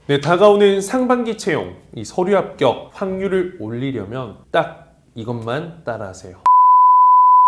네, 다가오는 상반기 채용, 이 서류 합격 확률을 올리려면 딱 이것만 따라하세요.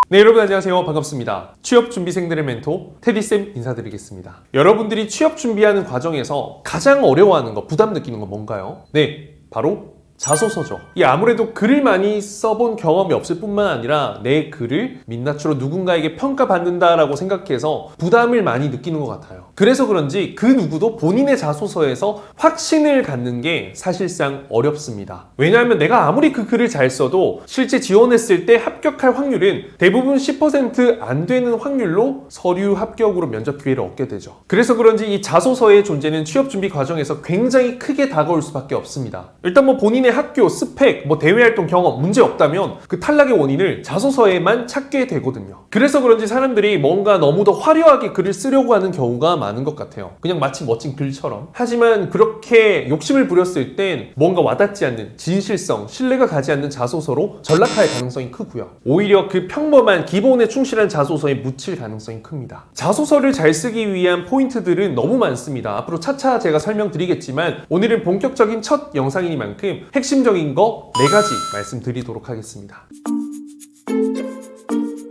네, 여러분 안녕하세요. 반갑습니다. 취업준비생들의 멘토 테디쌤 인사드리겠습니다. 여러분들이 취업 준비하는 과정에서 가장 어려워하는 거, 부담 느끼는 거 뭔가요? 네, 바로 자소서죠. 아무래도 글을 많이 써본 경험이 없을 뿐만 아니라 내 글을 민낯으로 누군가에게 평가받는다라고 생각해서 부담을 많이 느끼는 것 같아요. 그래서 그런지 그 누구도 본인의 자소서에서 확신을 갖는 게 사실상 어렵습니다. 왜냐하면 내가 아무리 그 글을 잘 써도 실제 지원했을 때 합격할 확률은 대부분 10% 안 되는 확률로 서류 합격으로 면접 기회를 얻게 되죠. 그래서 그런지 이 자소서의 존재는 취업 준비 과정에서 굉장히 크게 다가올 수밖에 없습니다. 일단 본인의 학교, 스펙, 대외활동 경험 문제 없다면 그 탈락의 원인을 자소서에만 찾게 되거든요. 그래서 그런지 사람들이 뭔가 너무 더 화려하게 글을 쓰려고 하는 경우가 많은 것 같아요. 그냥 마치 멋진 글처럼. 하지만 그렇게 욕심을 부렸을 땐 뭔가 와닿지 않는 진실성, 신뢰가 가지 않는 자소서로 전락할 가능성이 크고요. 오히려 그 평범한 기본에 충실한 자소서에 묻힐 가능성이 큽니다. 자소서를 잘 쓰기 위한 포인트들은 너무 많습니다. 앞으로 차차 제가 설명드리겠지만 오늘은 본격적인 첫 영상이니만큼 핵심적인 거 4가지 말씀드리도록 하겠습니다.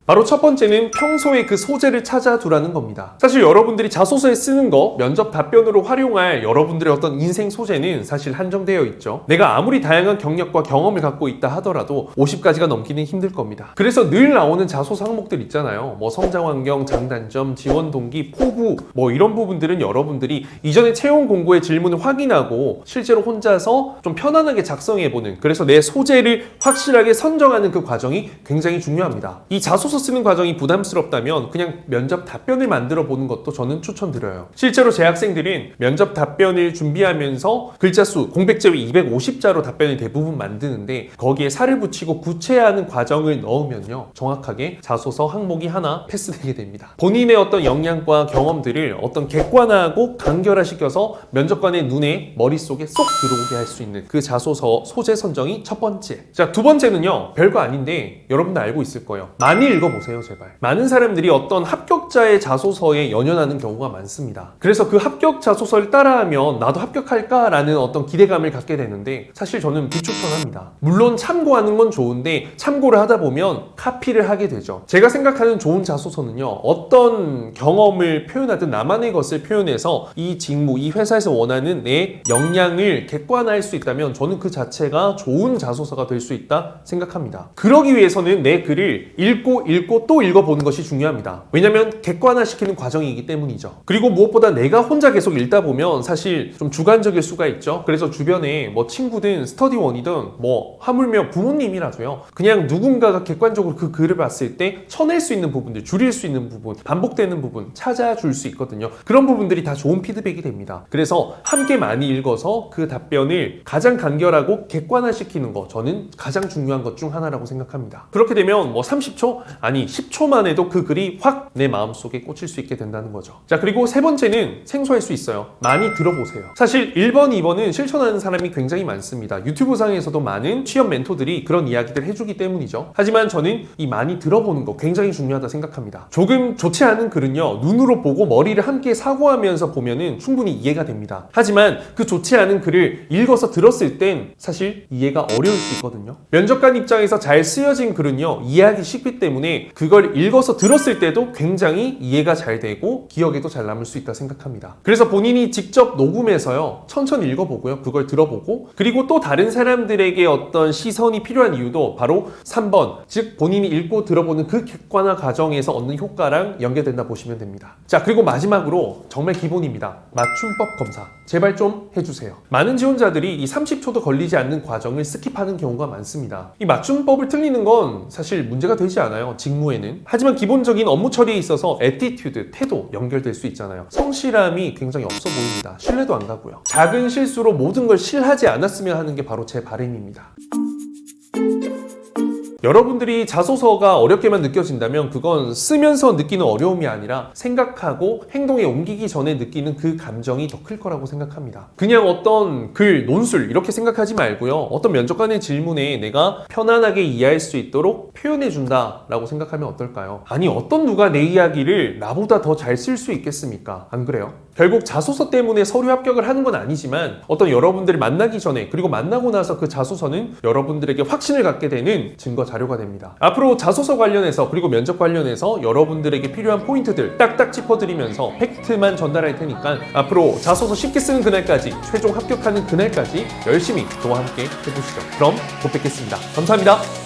바로 첫 번째는 평소에 그 소재를 찾아두라는 겁니다. 사실 여러분들이 자소서에 쓰는 거, 면접 답변으로 활용할 여러분들의 어떤 인생 소재는 사실 한정되어 있죠. 내가 아무리 다양한 경력과 경험을 갖고 있다 하더라도 50가지가 넘기는 힘들 겁니다. 그래서 늘 나오는 자소서 항목들 있잖아요. 성장 환경, 장단점, 지원 동기, 포부 이런 부분들은 여러분들이 이전에 채용 공고의 질문을 확인하고 실제로 혼자서 좀 편안하게 작성해보는, 그래서 내 소재를 확실하게 선정하는 그 과정이 굉장히 중요합니다. 이 자소서 쓰는 과정이 부담스럽다면 그냥 면접 답변을 만들어 보는 것도 저는 추천드려요. 실제로 제 학생들은 면접 답변을 준비하면서 글자 수, 공백 제외 250자로 답변을 대부분 만드는데 거기에 살을 붙이고 구체화하는 과정을 넣으면요, 정확하게 자소서 항목이 하나 패스되게 됩니다. 본인의 어떤 역량과 경험들을 어떤 객관화하고 간결화시켜서 면접관의 눈에, 머릿속에 쏙 들어오게 할 수 있는 그 자소서 소재 선정이 첫 번째. 자, 두 번째는요, 별거 아닌데 여러분도 알고 있을 거예요. 많이 읽어보세요, 제발. 많은 사람들이 어떤 합격자의 자소서에 연연하는 경우가 많습니다. 그래서 그 합격 자소서를 따라하면 나도 합격할까라는 어떤 기대감을 갖게 되는데 사실 저는 비추천합니다. 물론 참고하는 건 좋은데 참고를 하다 보면 카피를 하게 되죠. 제가 생각하는 좋은 자소서는요, 어떤 경험을 표현하든 나만의 것을 표현해서 이 직무, 이 회사에서 원하는 내 역량을 객관화할 수 있다면 저는 그 자체가 좋은 자소서가 될 수 있다 생각합니다. 그러기 위해서는 내 글을 읽고 또 읽어보는 것이 중요합니다. 왜냐면 객관화시키는 과정이기 때문이죠. 그리고 무엇보다 내가 혼자 계속 읽다 보면 사실 좀 주관적일 수가 있죠. 그래서 주변에 친구든 스터디원이든 하물며 부모님이라도요, 그냥 누군가가 객관적으로 그 글을 봤을 때 쳐낼 수 있는 부분들, 줄일 수 있는 부분, 반복되는 부분 찾아줄 수 있거든요. 그런 부분들이 다 좋은 피드백이 됩니다. 그래서 함께 많이 읽어서 그 답변을 가장 간결하고 객관화시키는 거, 저는 가장 중요한 것 중 하나라고 생각합니다. 그렇게 되면 30초? 아니 10초만 해도 그 글이 확 내 마음속에 꽂힐 수 있게 된다는 거죠. 자, 그리고 세 번째는 생소할 수 있어요. 많이 들어보세요. 사실 1번, 2번은 실천하는 사람이 굉장히 많습니다. 유튜브 상에서도 많은 취업 멘토들이 그런 이야기들을 해주기 때문이죠. 하지만 저는 이 많이 들어보는 거 굉장히 중요하다 생각합니다. 조금 좋지 않은 글은요, 눈으로 보고 머리를 함께 사고하면서 보면은 충분히 이해가 됩니다. 하지만 그 좋지 않은 글을 읽어서 들었을 땐 사실 이해가 어려울 수 있거든요. 면접관 입장에서 잘 쓰여진 글은요, 이해하기 쉽기 때문에 그걸 읽어서 들었을 때도 굉장히 이해가 잘 되고 기억에도 잘 남을 수 있다 생각합니다. 그래서 본인이 직접 녹음해서요, 천천히 읽어보고요, 그걸 들어보고, 그리고 또 다른 사람들에게 어떤 시선이 필요한 이유도 바로 3번, 즉 본인이 읽고 들어보는 그 객관화 과정에서 얻는 효과랑 연결된다 보시면 됩니다. 자, 그리고 마지막으로 정말 기본입니다. 맞춤법 검사 제발 좀 해주세요. 많은 지원자들이 이 30초도 걸리지 않는 과정을 스킵하는 경우가 많습니다. 이 맞춤법을 틀리는 건 사실 문제가 되지 않아요, 직무에는. 하지만 기본적인 업무 처리에 있어서 애티튜드, 태도 연결될 수 있잖아요. 성실함이 굉장히 없어 보입니다. 신뢰도 안 가고요. 작은 실수로 모든 걸 실하지 않았으면 하는 게 바로 제 바람입니다. 여러분들이 자소서가 어렵게만 느껴진다면 그건 쓰면서 느끼는 어려움이 아니라 생각하고 행동에 옮기기 전에 느끼는 그 감정이 더 클 거라고 생각합니다. 그냥 어떤 글, 논술 이렇게 생각하지 말고요, 어떤 면접관의 질문에 내가 편안하게 이해할 수 있도록 표현해준다 라고 생각하면 어떨까요? 아니, 어떤 누가 내 이야기를 나보다 더 잘 쓸 수 있겠습니까? 안 그래요? 결국 자소서 때문에 서류 합격을 하는 건 아니지만 어떤 여러분들을 만나기 전에 그리고 만나고 나서 그 자소서는 여러분들에게 확신을 갖게 되는 증거 자료가 됩니다. 앞으로 자소서 관련해서 그리고 면접 관련해서 여러분들에게 필요한 포인트들 딱딱 짚어드리면서 팩트만 전달할 테니까 앞으로 자소서 쉽게 쓰는 그날까지 최종 합격하는 그날까지 열심히 저와 함께 해보시죠. 그럼 곧 뵙겠습니다. 감사합니다.